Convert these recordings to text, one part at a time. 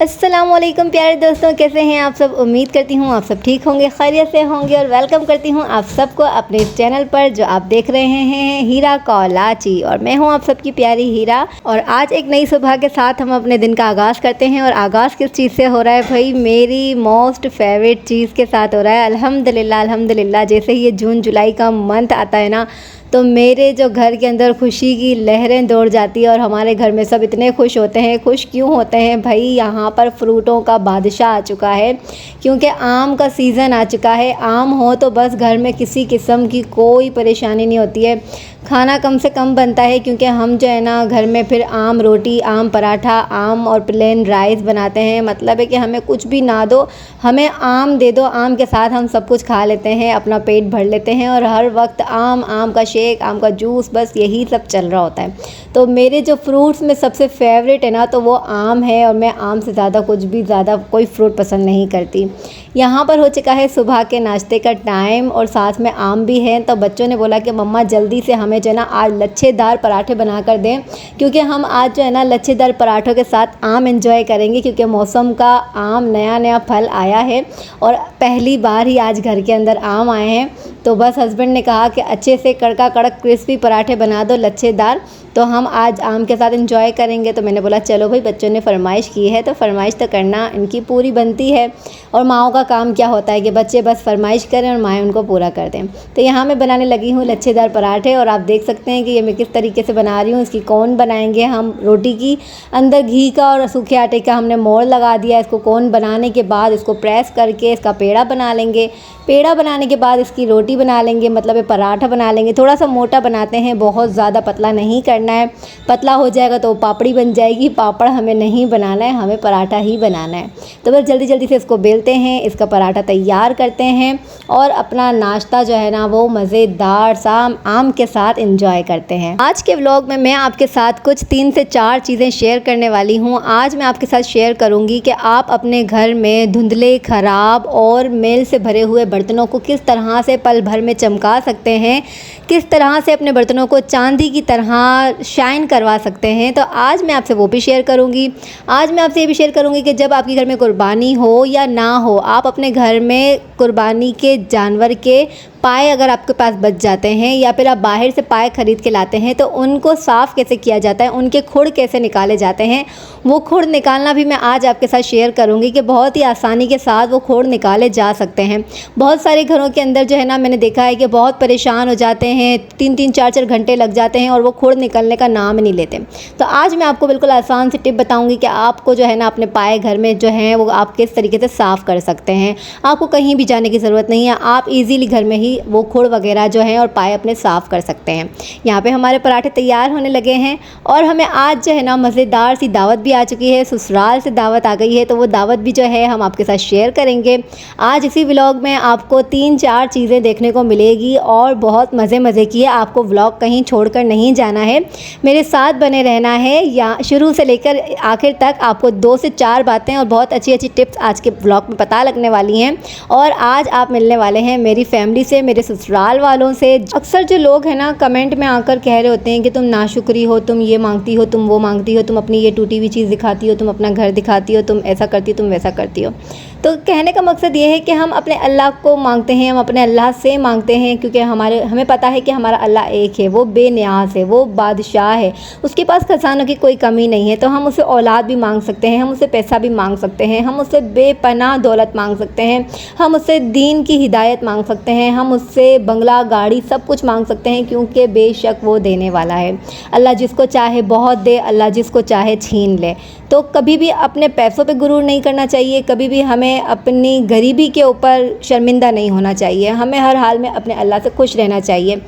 अस्सलामुअलैकुम प्यारे दोस्तों, कैसे हैं आप सब। उम्मीद करती हूँ आप सब ठीक होंगे, खैरियत से होंगे और वेलकम करती हूँ आप सबको अपने इस चैनल पर जो आप देख रहे हैं हीरा कौलाची। और मैं हूँ आप सबकी प्यारी हीरा। और आज एक नई सुबह के साथ हम अपने दिन का आगाज़ करते हैं। और आगाज़ किस चीज़ से हो रहा है भाई, मेरी मोस्ट फेवरेट चीज़ के साथ हो रहा है। अल्हम्दुलिल्लाह अल्हम्दुलिल्लाह। जैसे ही ये जून जुलाई का मंथ आता है ना, तो मेरे जो घर के अंदर खुशी की लहरें दौड़ जाती है। और हमारे घर में सब इतने खुश होते हैं। खुश क्यों होते हैं भाई, यहाँ पर फ्रूटों का बादशाह आ चुका है, क्योंकि आम का सीज़न आ चुका है। आम हो तो बस घर में किसी किस्म की कोई परेशानी नहीं होती है। खाना कम से कम बनता है, क्योंकि हम जो है ना घर में फिर आम रोटी, आम पराठा, आम और प्लेन राइस बनाते हैं। मतलब है कि हमें कुछ भी ना दो, हमें आम दे दो, आम के साथ हम सब कुछ खा लेते हैं, अपना पेट भर लेते हैं। और हर वक्त आम, आम का शेक, आम का जूस, बस यही सब चल रहा होता है। तो मेरे जो फ्रूट्स में सबसे फेवरेट है ना, तो वो आम है। और मैं आम से ज़्यादा कुछ भी ज़्यादा कोई फ्रूट पसंद नहीं करती। यहाँ पर हो चुका है सुबह के नाश्ते का टाइम और साथ में आम भी है। तो बच्चों ने बोला कि मम्मा जल्दी से हमें जो है ना आज लच्छेदार पराठे बना कर दें, क्योंकि हम आज जो है ना लच्छेदार पराठों के साथ आम एंजॉय करेंगे। क्योंकि मौसम का आम, नया नया फल आया है और पहली बार ही आज घर के अंदर आम आए हैं। तो बस हस्बैंड ने कहा कि अच्छे से कड़का कड़क क्रिस्पी पराठे बना दो लच्छेदार, तो हम आज आम के साथ एंजॉय करेंगे। तो मैंने बोला चलो भाई, बच्चों ने फरमाइश की है तो फरमाइश तो करना इनकी पूरी बनती है। और माओं का काम क्या होता है कि बच्चे बस फरमाइश करें और माएँ उनको पूरा कर दें। तो यहाँ मैं बनाने लगी हूँ लच्छेदार पराठे। और आप देख सकते हैं कि ये मैं किस तरीके से बना रही हूँ। इसकी कोन बनाएंगे हम रोटी की, अंदर घी का और सूखे आटे का हमने मोड़ लगा दिया। इसको कोन बनाने के बाद इसको प्रेस करके इसका पेड़ा बना लेंगे। पेड़ा बनाने के बाद इसकी रोटी बना लेंगे, मतलब ये पराठा बना लेंगे। थोड़ा सा मोटा बनाते हैं, बहुत ज़्यादा पतला नहीं करना है। पतला हो जाएगा तो पापड़ी बन जाएगी। पापड़ हमें नहीं बनाना है, हमें पराठा ही बनाना है। तो बस जल्दी जल्दी से इसको बेलते हैं, इसका पराठा तैयार करते हैं और अपना नाश्ता जो है ना वो मज़ेदार सा आम के साथ एंजॉय करते हैं। आज के व्लॉग में मैं आपके साथ कुछ 3 से 4 चीज़ें शेयर करने वाली हूँ। आज मैं आपके साथ शेयर करूँगी कि आप अपने घर में धुंधले, ख़राब और मैल से भरे हुए बर्तनों को किस तरह से पल भर में चमका सकते हैं, किस तरह से अपने बर्तनों को चांदी की तरह शाइन करवा सकते हैं। तो आज मैं आपसे वो भी शेयर करूंगी। आज मैं आपसे ये भी शेयर करूंगी कि जब आपके घर में कुर्बानी हो या ना हो, आप अपने घर में कुर्बानी के जानवर के पाए अगर आपके पास बच जाते हैं या फिर आप बाहर से पाए ख़रीद के लाते हैं, तो उनको साफ़ कैसे किया जाता है, उनके खुर कैसे निकाले जाते हैं। वो खुर निकालना भी मैं आज आपके साथ शेयर करूंगी कि बहुत ही आसानी के साथ वो खुर निकाले जा सकते हैं। बहुत सारे घरों के अंदर जो है ना मैंने देखा है कि बहुत परेशान हो जाते हैं, 3-3 4-4 घंटे लग जाते हैं और वो खुर निकलने का नाम नहीं लेते। तो आज मैं आपको बिल्कुल आसान सी टिप बताऊँगी कि आपको जो है ना अपने पाए घर में जो है वो आप किस तरीके से साफ़ कर सकते हैं। आपको कहीं भी जाने की ज़रूरत नहीं है, आप ईज़िली घर में ही वो खुर वगैरह जो है और पाए अपने साफ़ कर सकते हैं। यहाँ पे हमारे पराठे तैयार होने लगे हैं और हमें आज जो है ना मज़ेदार सी दावत भी आ चुकी है, ससुराल से दावत आ गई है। तो वो दावत भी जो है हम आपके साथ शेयर करेंगे। आज इसी व्लॉग में आपको 3-4 चीज़ें देखने को मिलेगी और बहुत मज़े की है। आपको व्लॉग कहीं छोड़कर नहीं जाना है, मेरे साथ बने रहना है। या शुरू से लेकर आखिर तक आपको 2 से 4 बातें और बहुत अच्छी अच्छी टिप्स आज के व्लॉग में पता लगने वाली हैं। और आज आप मिलने वाले हैं मेरी फैमिली से, मेरे ससुराल वालों से। अक्सर जो लोग हैं ना कमेंट में आकर कह रहे होते हैं कि तुम नाशुक्री हो, तुम ये मांगती हो, तुम वो मांगती हो, तुम अपनी ये टूटी हुई चीज़ दिखाती हो, तुम अपना घर दिखाती हो, तुम ऐसा करती हो, तुम वैसा करती हो। तो कहने का मकसद ये है कि हम अपने अल्लाह को मांगते हैं, हम अपने अल्लाह से मांगते हैं, क्योंकि हमें पता है कि हमारा अल्लाह एक है, वो बेनियाज़ है, वो बादशाह है, उसके पास खजानों की कोई कमी नहीं है। तो हम उससे औलाद भी मांग सकते हैं, हम उससे पैसा भी मांग सकते हैं, हम उससे बेपनाह दौलत मांग सकते हैं, हम उससे दीन की हिदायत मांग सकते हैं, हम उससे बंगला, गाड़ी सब कुछ मांग सकते हैं, क्योंकि बेशक वो देने वाला है। अल्लाह जिसको चाहे बहुत दे, अल्लाह जिसको चाहे छीन ले। तो कभी भी अपने पैसों पे गुरूर नहीं करना चाहिए, कभी भी हमें अपनी गरीबी के ऊपर शर्मिंदा नहीं होना चाहिए। हमें हर हाल में अपने अल्लाह से खुश रहना चाहिए।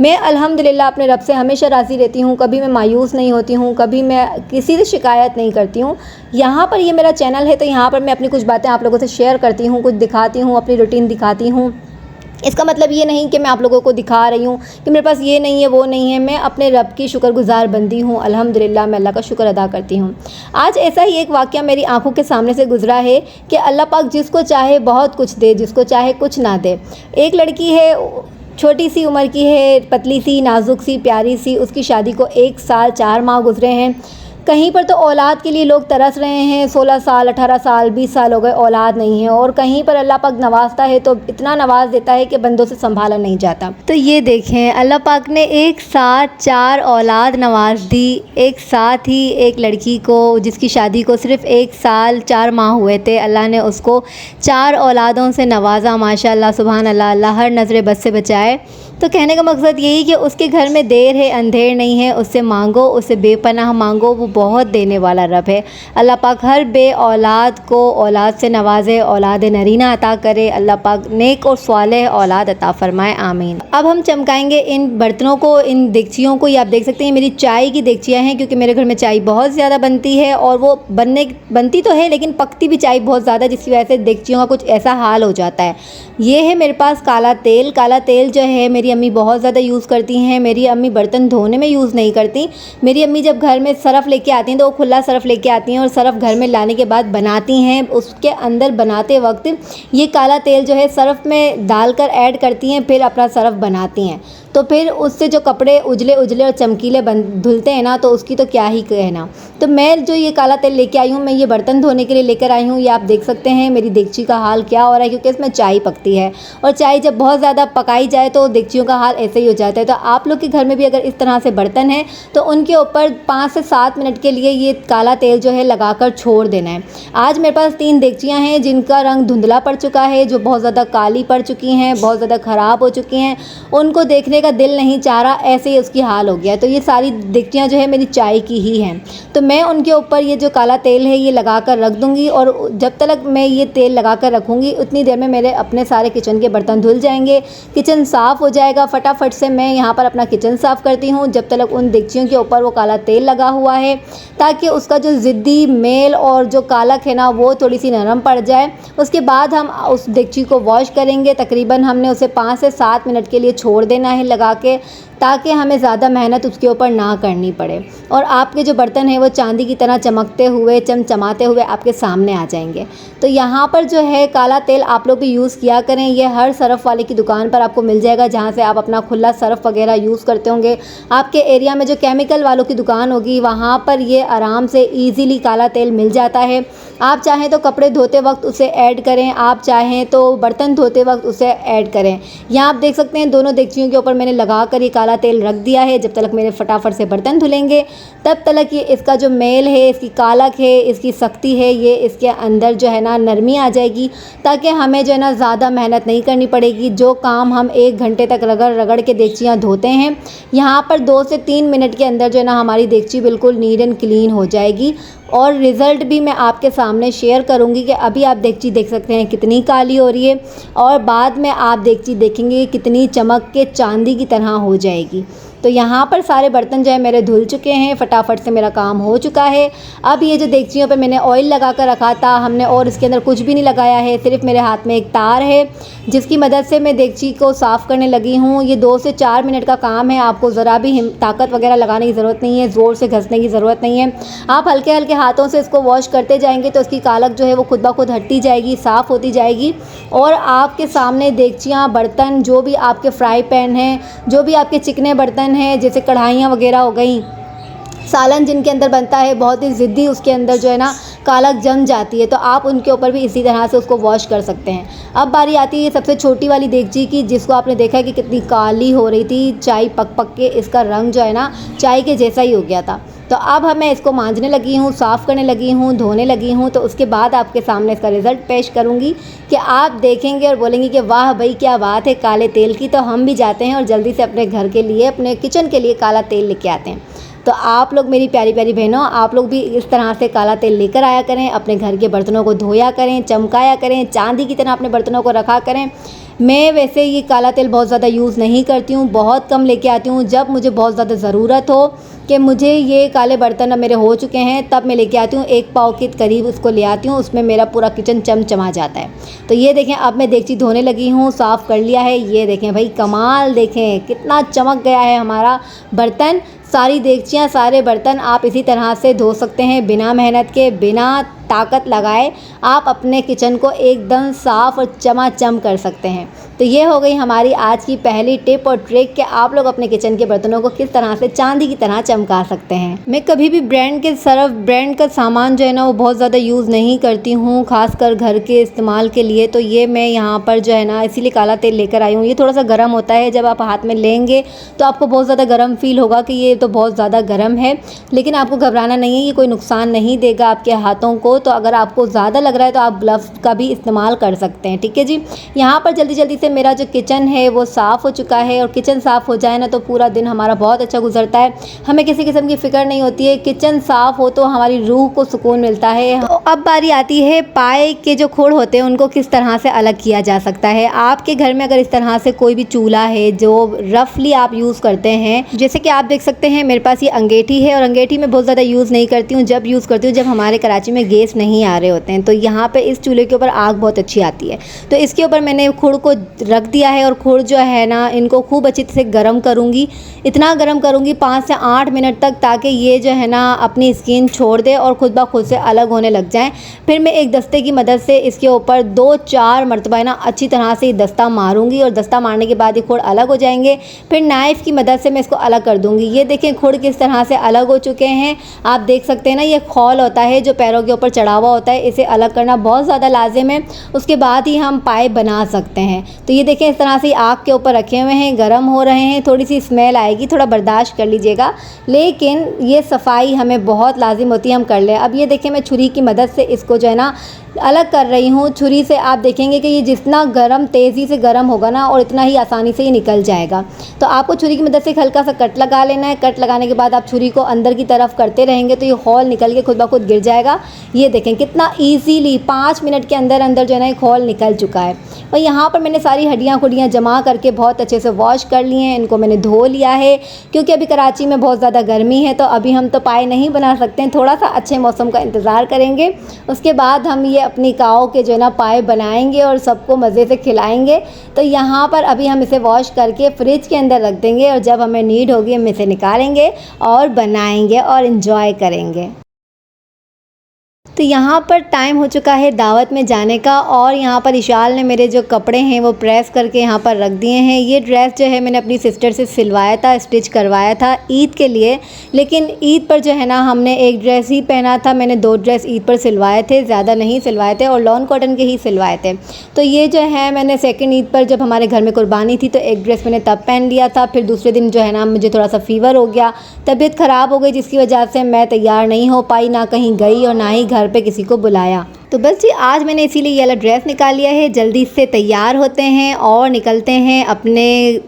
मैं अल्हम्दुलिल्लाह अपने रब से हमेशा राज़ी रहती हूँ, कभी मैं मायूस नहीं होती हूँ, कभी मैं किसी से शिकायत नहीं करती हूँ। यहाँ पर ये मेरा चैनल है तो यहाँ पर मैं अपनी कुछ बातें आप लोगों से शेयर करती हूँ, कुछ दिखाती हूँ, अपनी रूटीन दिखाती हूँ। इसका मतलब ये नहीं कि मैं आप लोगों को दिखा रही हूँ कि मेरे पास ये नहीं है, वो नहीं है। मैं अपने रब की शुक्रगुज़ार बंदी हूँ, अल्हम्दुलिल्लाह मैं अल्लाह का शुक्र अदा करती हूँ। आज ऐसा ही एक वाक़या मेरी आंखों के सामने से गुज़रा है कि अल्लाह पाक जिसको चाहे बहुत कुछ दे, जिसको चाहे कुछ ना दे। एक लड़की है, छोटी सी उम्र की है, पतली सी, नाजुक सी, प्यारी सी। उसकी शादी को 1 साल 4 माह गुजरे हैं। कहीं पर तो औलाद के लिए लोग तरस रहे हैं, 16 साल 18 साल 20 साल हो गए औलाद नहीं है, और कहीं पर अल्लाह पाक नवाजता है तो इतना नवाज देता है कि बंदों से संभाला नहीं जाता। तो ये देखें अल्लाह पाक ने एक साथ 4 औलाद नवाज दी। एक साथ ही एक लड़की को जिसकी शादी को सिर्फ 1 साल 4 माह हुए थे, अल्लाह ने उसको 4 औलादों से नवाजा। माशाअल्लाह सुभान अल्लाह, अल्लाह हर नज़र बद से बचाए। तो कहने का मकसद यही कि उसके घर में देर है अंधेर नहीं है, उससे मांगो, उससे बेपनाह मांगो, वो बहुत देने वाला रब है। अल्लाह पाक हर बे औलाद को औलाद से नवाजे, औलाद नरीना अता करे। अल्लाह पाक नेक और स्वालेह औलाद अता फरमाए, आमीन। अब हम चमकाएंगे इन बर्तनों को, इन देगचियों को। ये आप देख सकते हैं मेरी चाय की देगचियाँ हैं, क्योंकि मेरे घर में चाय बहुत ज़्यादा बनती है, और वो बनती तो है लेकिन पकती भी चाय बहुत ज़्यादा, जिसकी वजह से देगचियों का कुछ ऐसा हाल हो जाता है। ये है मेरे पास काला तेल। काला तेल जो है मेरी अम्मी बहुत ज़्यादा यूज़ करती हैं। मेरी अम्मी बर्तन धोने में यूज़ नहीं करती। मेरी अम्मी जब घर में सरफ़ लेके आती हैं तो वो खुला सरफ़ लेके आती हैं, और सरफ़ घर में लाने के बाद बनाती हैं। उसके अंदर बनाते वक्त ये काला तेल जो है सरफ़ में डालकर ऐड करती हैं, फिर अपना सरफ़ बनाती हैं। तो फिर उससे जो कपड़े उजले उजले और चमकीले धुलते हैं ना, तो उसकी तो क्या ही कहना। तो मैं जो ये काला तेल लेके आई हूँ, मैं ये बर्तन धोने के लिए लेकर आई हूँ। ये आप देख सकते हैं मेरी देगची का हाल क्या हो रहा है, क्योंकि इसमें चाय पकती है, और चाय जब बहुत ज़्यादा पकाई जाए तो देगचियों का हाल ऐसे ही हो जाता है। तो आप लोग के घर में भी अगर इस तरह से बर्तन हैं तो उनके ऊपर 5 से 7 मिनट के लिए ये काला तेल जो है लगाकर छोड़ देना है। आज मेरे पास 3 देगचियाँ हैं जिनका रंग धुंधला पड़ चुका है, जो बहुत ज़्यादा काली पड़ चुकी हैं, बहुत ज़्यादा ख़राब हो चुकी हैं। उनको देखने का दिल नहीं चाह रहा, ऐसे ही उसकी हाल हो गया। तो ये सारी देगचियाँ जो है मेरी चाय की ही हैं। तो मैं उनके ऊपर ये जो काला तेल है ये लगा कर रख दूँगी, और जब तक मैं ये तेल लगा कर रखूँगी उतनी देर में मेरे अपने सारे किचन के बर्तन धुल जाएंगे, किचन साफ़ हो जाएगा। फटाफट से मैं यहाँ पर अपना किचन साफ़ करती हूँ जब तक उन देगचियों के ऊपर वो काला तेल लगा हुआ है, ताकि उसका जो ज़िद्दी मेल और जो कालक है ना वो थोड़ी सी नरम पड़ जाए। उसके बाद हम उस देगची को वॉश करेंगे। तकरीबन हमने उसे 5 से 7 मिनट के लिए छोड़ देना है लगा के, ताकि हमें ज़्यादा मेहनत उसके ऊपर ना करनी पड़े, और आपके जो बर्तन हैं वो चांदी की तरह चमकते हुए चमचमाते हुए आपके सामने आ जाएंगे। तो यहाँ पर जो है काला तेल आप लोग भी यूज़ किया करें। ये हर सरफ़ वाले की दुकान पर आपको मिल जाएगा, जहाँ से आप अपना खुला सरफ़ वगैरह यूज़ करते होंगे। आपके एरिया में जो केमिकल वालों की दुकान होगी वहाँ पर ये आराम से ईज़िली काला तेल मिल जाता है। आप चाहें तो कपड़े धोते वक्त उसे ऐड करें, आप चाहें तो बर्तन धोते वक्त उसे ऐड करें। यहाँ आप देख सकते हैं दोनों देगचियों के ऊपर मैंने लगा कर ये काला तेल रख दिया है। जब तक मेरे फटाफट से बर्तन धुलेंगे तब तक ये इसका जो मेल है, इसकी कालक है, इसकी सख्ती है, ये इसके अंदर जो है ना नरमी आ जाएगी, ताकि हमें जो है ना ज़्यादा मेहनत नहीं करनी पड़ेगी। जो काम हम 1 घंटे तक रगड़ रगड़ के देगचियाँ धोते हैं, यहाँ पर 2 से 3 मिनट के अंदर जो है ना हमारी देगची बिल्कुल नीट एंड क्लीन हो जाएगी। और रिज़ल्ट भी मैं आपके सामने शेयर करूंगी कि अभी आप देगची देख सकते हैं कितनी काली हो रही है, और बाद में आप देगची देखेंगे कितनी चमक के चांदी की तरह हो जाएगी। तो यहाँ पर सारे बर्तन जो है मेरे धुल चुके हैं, फटाफट से मेरा काम हो चुका है। अब ये जो देगचियों पे मैंने ऑयल लगा कर रखा था हमने, और इसके अंदर कुछ भी नहीं लगाया है, सिर्फ मेरे हाथ में एक तार है जिसकी मदद से मैं देगची को साफ़ करने लगी हूँ। ये 2 से 4 मिनट का काम है, आपको ज़रा भी ताकत वगैरह लगाने की ज़रूरत नहीं है, ज़ोर से घसने की ज़रूरत नहीं है। आप हल्के हल्के हाथों से इसको वॉश करते जाएंगे तो इसकी कालक जो है वो खुद ब खुद हटती जाएगी, साफ़ होती जाएगी। और आपके सामने देगचियाँ, बर्तन, जो भी आपके फ्राई पैन हैं, जो भी आपके चिकने बर्तन हैं, जैसे कढ़ाइयाँ वगैरह हो गई, सालन जिनके अंदर बनता है बहुत ही ज़िद्दी, उसके अंदर जो है ना कालक जम जाती है, तो आप उनके ऊपर भी इसी तरह से उसको वॉश कर सकते हैं। अब बारी आती है सबसे छोटी वाली देगची की, जिसको आपने देखा है कि कितनी काली हो रही थी, चाय पक पक के इसका रंग जो है ना चाय के जैसा ही हो गया था। तो अब मैं इसको मांजने लगी हूँ, साफ़ करने लगी हूँ, धोने लगी हूँ। तो उसके बाद आपके सामने इसका रिज़ल्ट पेश करूँगी कि आप देखेंगे और बोलेंगे कि वाह भाई क्या बात है काले तेल की। तो हम भी जाते हैं और जल्दी से अपने घर के लिए, अपने किचन के लिए काला तेल लेके आते हैं। तो आप लोग मेरी प्यारी प्यारी बहनों, आप लोग भी इस तरह से काला तेल लेकर आया करें, अपने घर के बर्तनों को धोया करें, चमकाया करें, चांदी की तरह अपने बर्तनों को रखा करें। मैं वैसे ये काला तेल बहुत ज़्यादा यूज़ नहीं करती हूँ, बहुत कम लेके आती हूँ। जब मुझे बहुत ज़्यादा ज़रूरत हो कि मुझे ये काले बर्तन अब मेरे हो चुके हैं, तब मैं लेके आती हूँ, 1 पाव के करीब उसको ले आती हूँ, उसमें मेरा पूरा किचन चमचमा जाता है। तो ये देखें अब मैं देगची धोने लगी हूँ, साफ़ कर लिया है। ये देखें भाई कमाल, देखें कितना चमक गया है हमारा बर्तन। सारी देगचियाँ, सारे बर्तन आप इसी तरह से धो सकते हैं बिना मेहनत के, बिना ताकत लगाए आप अपने किचन को एकदम साफ़ और चमाचम कर सकते हैं। तो ये हो गई हमारी आज की पहली टिप और ट्रिक कि आप लोग अपने किचन के बर्तनों को किस तरह से चांदी की तरह चमका सकते हैं। मैं कभी भी ब्रांड का सामान जो है ना वो बहुत ज़्यादा यूज़ नहीं करती हूँ, खासकर घर के इस्तेमाल के लिए। तो ये मैं यहाँ पर जो है ना इसीलिए काला तेल लेकर आई हूँ। ये थोड़ा सा गर्म होता है, जब आप हाथ में लेंगे तो आपको बहुत ज़्यादा गर्म फील होगा कि ये तो बहुत ज़्यादा गर्म है, लेकिन आपको घबराना नहीं है, ये कोई नुकसान नहीं देगा आपके हाथों को। तो अगर आपको ज़्यादा लग रहा है तो आप ग्लव्स का भी इस्तेमाल कर सकते हैं, ठीक है जी। यहाँ पर जल्दी जल्दी से मेरा जो किचन है वो साफ़ हो चुका है, और किचन साफ़ हो जाए ना तो पूरा दिन हमारा बहुत अच्छा गुजरता है, हमें किसी किस्म की फ़िक्र नहीं होती है। किचन साफ़ हो तो हमारी रूह को सुकून मिलता है। तो अब बारी आती है पाए के जो खोड़ होते हैं उनको किस तरह से अलग किया जा सकता है। आपके घर में अगर इस तरह से कोई भी चूल्हा है जो रफली आप यूज़ करते हैं, जैसे कि आप देख सकते हैं मेरे पास ये अंगीठी है, और अंगीठी में बहुत ज़्यादा यूज़ नहीं करती हूँ, जब यूज़ करती हूँ जब हमारे कराची में गैस नहीं आ रहे होते हैं। तो यहाँ पे इस चूल्हे के ऊपर आग बहुत अच्छी आती है, तो इसके ऊपर मैंने खुड़ को रख दिया है, और खुड़ जो है ना इनको खूब अच्छी से गर्म करूँगी। इतना गर्म करूँगी 5 से 8 मिनट तक, ताकि ये जो है ना अपनी स्किन छोड़ दे और खुद ब खुद से अलग होने लग जाएं। फिर मैं एक दस्ते की मदद से इसके ऊपर 2-4 मरतबा ना अच्छी तरह से दस्ता मारूंगी, और दस्ता मारने के बाद ये खुड़ अलग हो जाएंगे। फिर नाइफ़ की मदद से मैं इसको अलग कर दूंगी। ये देखें खुड़ किस तरह से अलग हो चुके हैं, आप देख सकते हैं ना। ये खौल होता है जो पैरों के ऊपर चढ़ा हुआ होता है, इसे अलग करना बहुत ज़्यादा लाजिम है, उसके बाद ही हम पाए बना सकते हैं। तो ये देखें इस तरह से आग के ऊपर रखे हुए हैं, गर्म हो रहे हैं, थोड़ी सी स्मेल आएगी, थोड़ा बर्दाश्त कर लीजिएगा, लेकिन ये सफाई हमें बहुत लाजिम होती है, हम कर लें। अब ये देखें मैं छुरी की मदद से इसको जो है ना अलग कर रही हूँ। छुरी से आप देखेंगे कि ये जितना गर्म तेज़ी से गर्म होगा ना, और इतना ही आसानी से ये निकल जाएगा। तो आपको छुरी की मदद से हल्का सा कट लगा लेना है। कट लगाने के बाद आप छुरी को अंदर की तरफ करते रहेंगे तो ये हॉल निकल के खुद ब खुद गिर जाएगा। ये देखें कितना ईजीली 5 मिनट के अंदर अंदर जो है ना एक हॉल निकल चुका है। और यहाँ पर मैंने सारी हड्डियाँ खुडियाँ जमा करके बहुत अच्छे से वॉश कर लिए हैं, इनको मैंने धो लिया है, क्योंकि अभी कराची में बहुत ज़्यादा गर्मी है, तो अभी हम तो पाए नहीं बना सकते हैं, थोड़ा सा अच्छे मौसम का इंतज़ार करेंगे। उसके बाद हम ये अपनी काओ के जो है ना पाए बनाएंगे और सबको मज़े से खिलाएंगे। तो यहाँ पर अभी हम इसे वॉश करके फ्रिज के अंदर रख देंगे, और जब हमें नीड होगी हम इसे निकालेंगे और बनाएंगे और इन्जॉय करेंगे। तो यहाँ पर टाइम हो चुका है दावत में जाने का, और यहाँ पर इशाल ने मेरे जो कपड़े हैं वो प्रेस करके यहाँ पर रख दिए हैं। ये ड्रेस जो है मैंने अपनी सिस्टर से सिलवाया था, स्टिच करवाया था ईद के लिए, लेकिन ईद पर जो है ना हमने एक ड्रेस ही पहना था। मैंने 2 ड्रेस ईद पर सिलवाए थे, ज़्यादा नहीं सिलवाए थे, और लॉन कॉटन के ही सिलवाए थे। तो ये जो है मैंने सेकेंड ईद पर जब हमारे घर में कुर्बानी थी तो एक ड्रेस मैंने तब पहन लिया था। फिर दूसरे दिन जो है ना मुझे थोड़ा सा फ़ीवर हो गया, तबीयत ख़राब हो गई, जिसकी वजह से मैं तैयार नहीं हो पाई, ना कहीं गई और ना ही घर पे किसी को बुलाया। तो बस जी आज मैंने इसीलिए ये वाला ड्रेस निकाल लिया है। जल्दी से तैयार होते हैं और निकलते हैं अपने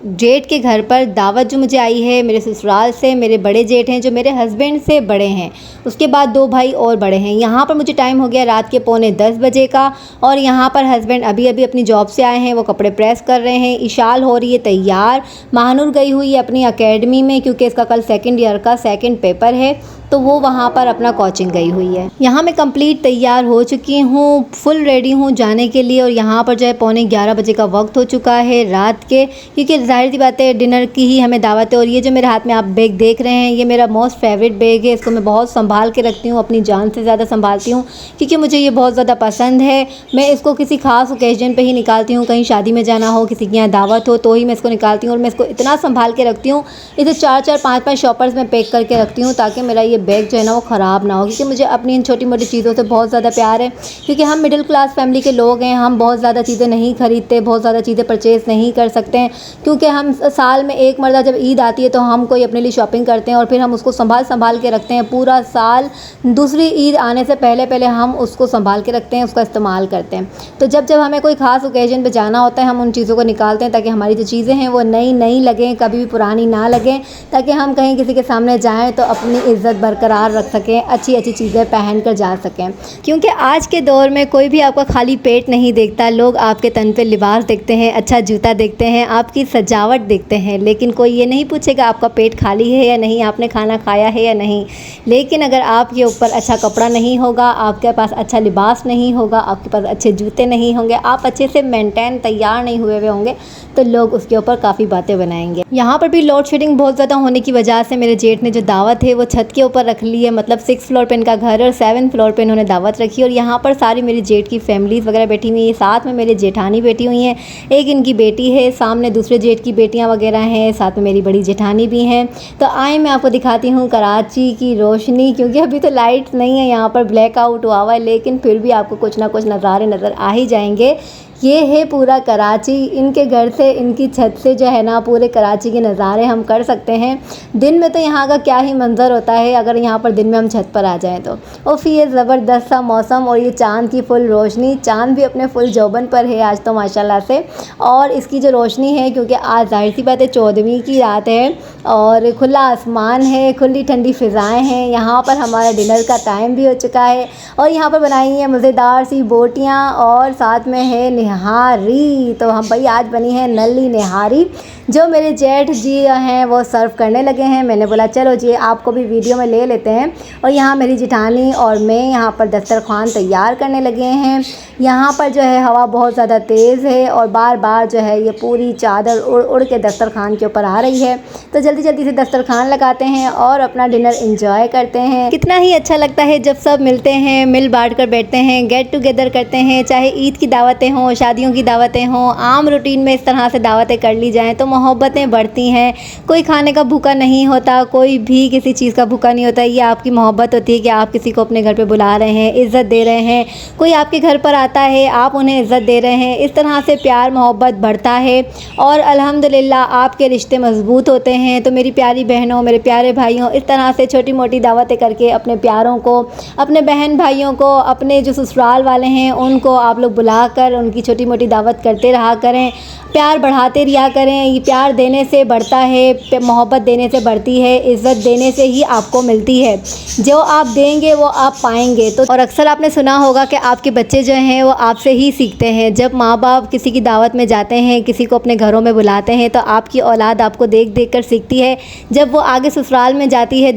जेठ के घर पर। दावत जो मुझे आई है मेरे ससुराल से, मेरे बड़े जेठ हैं जो मेरे हस्बैंड से बड़े हैं, उसके बाद 2 भाई और बड़े हैं। यहाँ पर मुझे टाइम हो गया रात के 9:45 बजे का, और यहाँ पर हस्बैंड अभी अभी अपनी जॉब से आए हैं, वो कपड़े प्रेस कर रहे हैं। इशाल हो रही है तैयार, महानूर गई हुई है अपनी अकेडमी में, क्योंकि इसका कल सेकेंड ईयर का सेकेंड पेपर है, तो वो वहाँ पर अपना कोचिंग गई हुई है। यहाँ मैं कंप्लीट तैयार हो चुकी हूँ, फुल रेडी हूँ जाने के लिए, और यहाँ पर जो है 11:15 बजे का वक्त हो चुका है रात के, क्योंकि ज़ाहिर सी बात है डिनर की ही हमें दावत है। और ये जो मेरे हाथ में आप बैग देख रहे हैं ये मेरा मोस्ट फेवरेट बैग है, इसको मैं बहुत संभाल के रखती हूँ, अपनी जान से ज़्यादा संभालती हूँ, क्योंकि मुझे ये बहुत ज़्यादा पसंद है। मैं इसको किसी खास ओकेजन पर ही निकालती हूँ, कहीं शादी में जाना हो, किसी के यहाँ दावत हो तो ही मैं इसको निकालती हूँ, और मैं इसको इतना संभाल के रखती हूँ। इसे 4-4, 5-5 शॉपर्स में पैक करके रखती हूँ, ताकि मेरा ये बैग जो है ना वो ख़राब ना हो, क्योंकि मुझे अपनी इन छोटी मोटी चीज़ों से बहुत ज़्यादा प्यार है। क्योंकि हम मिडिल क्लास फैमिली के लोग हैं, हम बहुत ज़्यादा चीज़ें नहीं खरीदते, बहुत ज़्यादा चीज़ें परचेज़ नहीं कर सकते हैं, क्योंकि हम साल में एक मरतबा जब ईद आती है तो हम कोई अपने लिए शॉपिंग करते हैं, और फिर हम उसको संभाल के रखते हैं पूरा साल। दूसरी ईद आने से पहले हम उसको संभाल के रखते हैं, उसका इस्तेमाल करते हैं। तो जब हमें कोई ख़ास ओकेजन पर जाना होता है हम उन चीज़ों को निकालते हैं, ताकि हमारी जो चीज़ें हैं वो नई लगें, कभी भी पुरानी ना लगें, ताकि हम कहीं किसी के सामने जाएँ तो अपनी इज़्ज़त बरकरार रख सकें, अच्छी चीज़ें पहन कर जा सकें। क्योंकि आज के दौर में कोई भी आपका खाली पेट नहीं देखता, लोग आपके तन पे लिबास देखते हैं, अच्छा जूता देखते हैं, आपकी सजावट देखते हैं, लेकिन कोई ये नहीं पूछेगा आपका पेट खाली है या नहीं, आपने खाना खाया है या नहीं। लेकिन अगर आपके ऊपर अच्छा कपड़ा नहीं होगा, आपके पास अच्छा लिबास नहीं होगा, आपके पास अच्छे जूते नहीं होंगे, आप अच्छे से मेंटेन तैयार नहीं हुए हुए होंगे, तो लोग उसके ऊपर काफ़ी बातें बनाएंगे। यहाँ पर भी लोड शेडिंग बहुत ज़्यादा होने की वजह से मेरे जेठ ने जो दावत है वो छत के ऊपर रख ली है। मतलब 6 फ्लोर पे इनका घर और 7 फ्लोर पे इन्होंने दावत रखी, और यहाँ पर सारी मेरी जेठ की फैमिलीज़ वगैरह बैठी हुई है, साथ में मेरे जेठानी बैठी हुई हैं, एक इनकी बेटी है, सामने दूसरे जेठ की बेटियाँ वगैरह हैं, साथ में मेरी बड़ी जेठानी भी हैं। तो आए मैं आपको दिखाती हूँ कराची की रोशनी, क्योंकि अभी तो लाइट्स नहीं है, यहाँ पर ब्लैकआउट हुआ हुआ है, लेकिन फिर भी आपको कुछ ना कुछ नज़ारे नज़र आ ही जाएंगे। ये है पूरा कराची, इनके घर से, इनकी छत से जो है ना पूरे कराची के नज़ारे हम कर सकते हैं। दिन में तो यहाँ का क्या ही मंज़र होता है, अगर यहाँ पर दिन में हम छत पर आ जाएं तो। और फिर ये ज़बरदस्त सा मौसम और ये चाँद की फुल रोशनी, चाँद भी अपने फुल जौबन पर है आज तो माशाल्लाह से। और इसकी जो रोशनी है, क्योंकि आज ज़ाहिर सी बात है 14वीं की रात है और खुला आसमान है, खुली ठंडी फ़िज़ाएँ हैं। यहाँ पर हमारा डिनर का टाइम भी हो चुका है और यहाँ पर बनाई हैं मज़ेदार सी बोटियाँ और साथ में है निहारी। तो हम भाई आज बनी है नली निहारी, जो मेरे जेठ जी हैं वो सर्व करने लगे हैं। मैंने बोला चलो जी आपको भी वीडियो में ले लेते हैं। और यहाँ मेरी जेठानी और मैं यहाँ पर दस्तरखान तैयार करने लगे हैं। यहाँ पर जो है हवा बहुत ज़्यादा तेज़ है और बार बार जो है ये पूरी चादर उड़ उड़ के दस्तरखान के ऊपर आ रही है। तो जल्दी जल्दी से दस्तरखान लगाते हैं और अपना डिनर एंजॉय करते हैं। कितना ही अच्छा लगता है जब सब मिलते हैं, मिल बांट कर बैठते हैं, गेट टुगेदर करते हैं। चाहे ईद की दावतें हों, शादियों की दावतें हों, आम रूटीन में इस तरह से दावतें कर ली जाएँ तो मोहब्बतें बढ़ती हैं। कोई खाने का भूखा नहीं होता, कोई भी किसी चीज़ का भूखा नहीं होता। ये आपकी मोहब्बत होती है कि आप किसी को अपने घर पे बुला रहे हैं, इज़्ज़त दे रहे हैं, कोई आपके घर पर आता है, आप उन्हें इज़्ज़त दे रहे हैं। इस तरह से प्यार मोहब्बत बढ़ता है और अल्हम्दुलिल्लाह आपके रिश्ते मज़बूत होते हैं। तो मेरी प्यारी बहनों, मेरे प्यारे भाइयों, इस तरह से छोटी मोटी दावतें करके अपने प्यारों को, अपने बहन भाइयों को, अपने जो ससुराल वाले हैं उनको आप लोग बुलाकर उनकी छोटी मोटी दावत करते रहा करें, प्यार बढ़ाते रिया करें। ये प्यार देने से बढ़ता है, मोहब्बत देने से बढ़ती है, इज़्ज़त देने से ही आपको मिलती है। जो आप देंगे वो आप पाएंगे। तो और अक्सर आपने सुना होगा कि आपके बच्चे जो हैं वो आपसे ही सीखते हैं। जब माँ बाप किसी की दावत में जाते हैं, किसी को अपने घरों में बुलाते हैं, तो आपकी औलाद आपको देख देख कर सीखती है। जब वो आगे ससुराल में जाती है,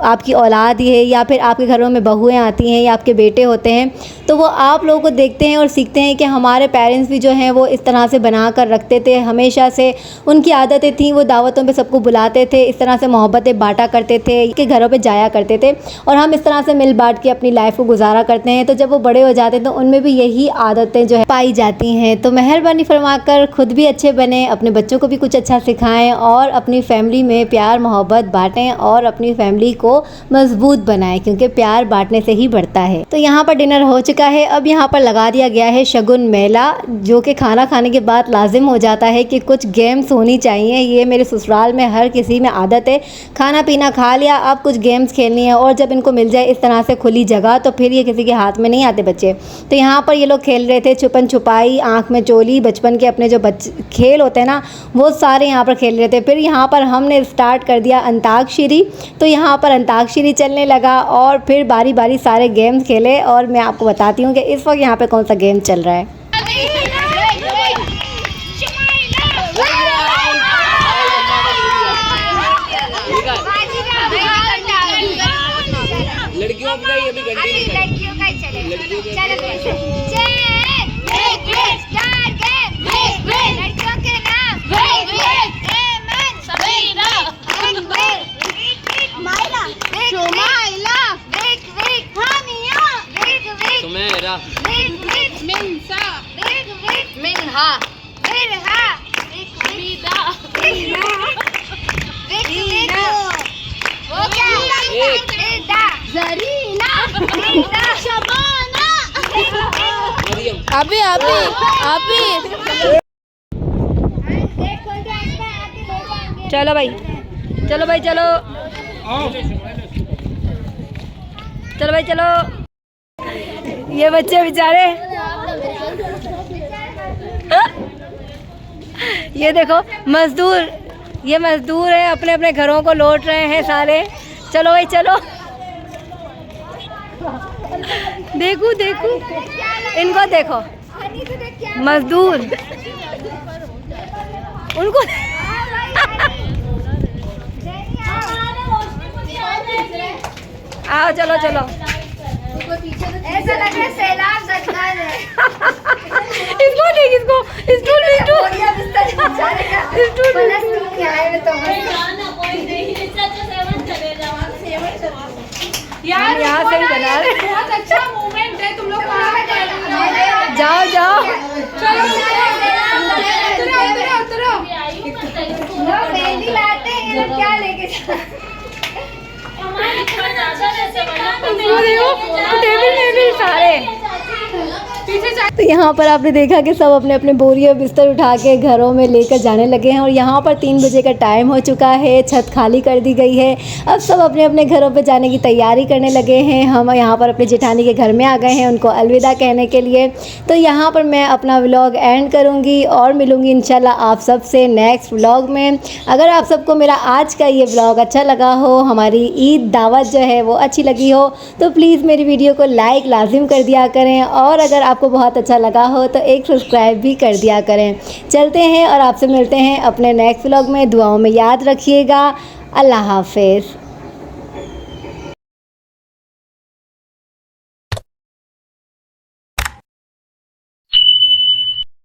आपकी औलाद ही है या फिर आपके घरों में बहुएँ आती हैं या आपके बेटे होते हैं, तो वो आप लोगों को देखते हैं और सीखते हैं कि हमारे पेरेंट्स भी जो हैं वो इस तरह से बना कर रखते थे। हमेशा से उनकी आदतें थीं, वो दावतों पे सबको बुलाते थे, इस तरह से मोहब्बतें बांटा करते थे, के घरों पे जाया करते थे और हम इस तरह से मिल बांट के अपनी लाइफ को गुजारा करते हैं। तो जब वो बड़े हो जाते हैं तो उनमें भी यही आदतें जो है पाई जाती हैं। तो मेहरबानी फरमाकर खुद भी अच्छे बने, अपने बच्चों को भी कुछ अच्छा सिखाएं और अपनी फैमिली में प्यार मोहब्बत बांटें और अपनी फैमिली को मजबूत बनाएं, क्योंकि प्यार बांटने से ही बढ़ता है। तो यहाँ पर डिनर हो चुका है। अब यहाँ पर लगा दिया गया है शगुन मेला, जो कि खाना खाने के बाद लाजिम हो जाता है कि कुछ गेम्स होनी चाहिए। ये मेरे ससुराल में हर किसी में आदत है, खाना पीना खा लिया, अब कुछ गेम्स खेलनी है। और जब इनको मिल जाए इस तरह से खुली जगह तो फिर ये किसी के हाथ में नहीं आते बच्चे। तो यहाँ पर ये लोग खेल रहे थे छुपन छुपाई, आँख में चोली, बचपन के अपने जो खेल होते हैं ना वो सारे यहाँ पर खेल रहे थे। फिर यहाँ पर हमने स्टार्ट कर दिया अंताक्षरी। तो यहाँ पर अंताक्षरी चलने लगा और फिर बारी बारी सारे गेम्स खेले। और मैं आपको बताती हूँ कि इस वक्त यहाँ पर कौन सा गेम चल रहा है। लड़कियों का ये भी घंटी नहीं है, लड़कियों का ही चले। लड़कियों का चलो लड़कियों के नाम माइला, शुमाइला, हानिया, सुमेरा, मिंसा, मिन्हा, मिरहा, विदा, ज़रीना, शबाना, मरियम, अभी चलो भाई, चलो भाई, चलो चलो भाई, चलो। ये बच्चे बेचारे, ये देखो मजदूर, ये मजदूर है, अपने अपने घरों को लौट रहे हैं सारे। चलो भाई चलो, देखो देखो इनको देखो, मजदूर उनको आओ चलो चलो। ऐसा लग रहा है सैलाब सरकार है। इसको देख इसको यार यहाँ से ही बना रहे। बहुत अच्छा मूवमेंट है, तुम लोग वहाँ जाओ जाओ। चलो उतरो। लोग मेहंदी लाते हैं, ये लोग क्या लेके टेबल में भी सारे। तो यहाँ पर आपने देखा कि सब अपने अपने बोरी और बिस्तर उठा के घरों में लेकर जाने लगे हैं और यहाँ पर 3 बजे का टाइम हो चुका है, छत खाली कर दी गई है। अब सब अपने अपने घरों पे जाने की तैयारी करने लगे हैं। हम यहाँ पर अपने जेठानी के घर में आ गए हैं उनको अलविदा कहने के लिए। तो यहाँ पर मैं अपना व्लॉग एंड करूँगी और मिलूँगी इंशाल्लाह आप सब से नेक्स्ट व्लॉग में। अगर आप सबको मेरा आज का ये व्लॉग अच्छा लगा हो, हमारी ईद दावत जो है वो अच्छी लगी हो, तो प्लीज़ मेरी वीडियो को लाइक लाजिम कर दिया करें और अगर आपको बहुत अच्छा लगा हो तो एक सब्सक्राइब भी कर दिया करें। चलते हैं और आपसे मिलते हैं अपने नेक्स्ट व्लॉग में। दुआओं में याद रखिएगा। अल्लाह हाफ़िज़।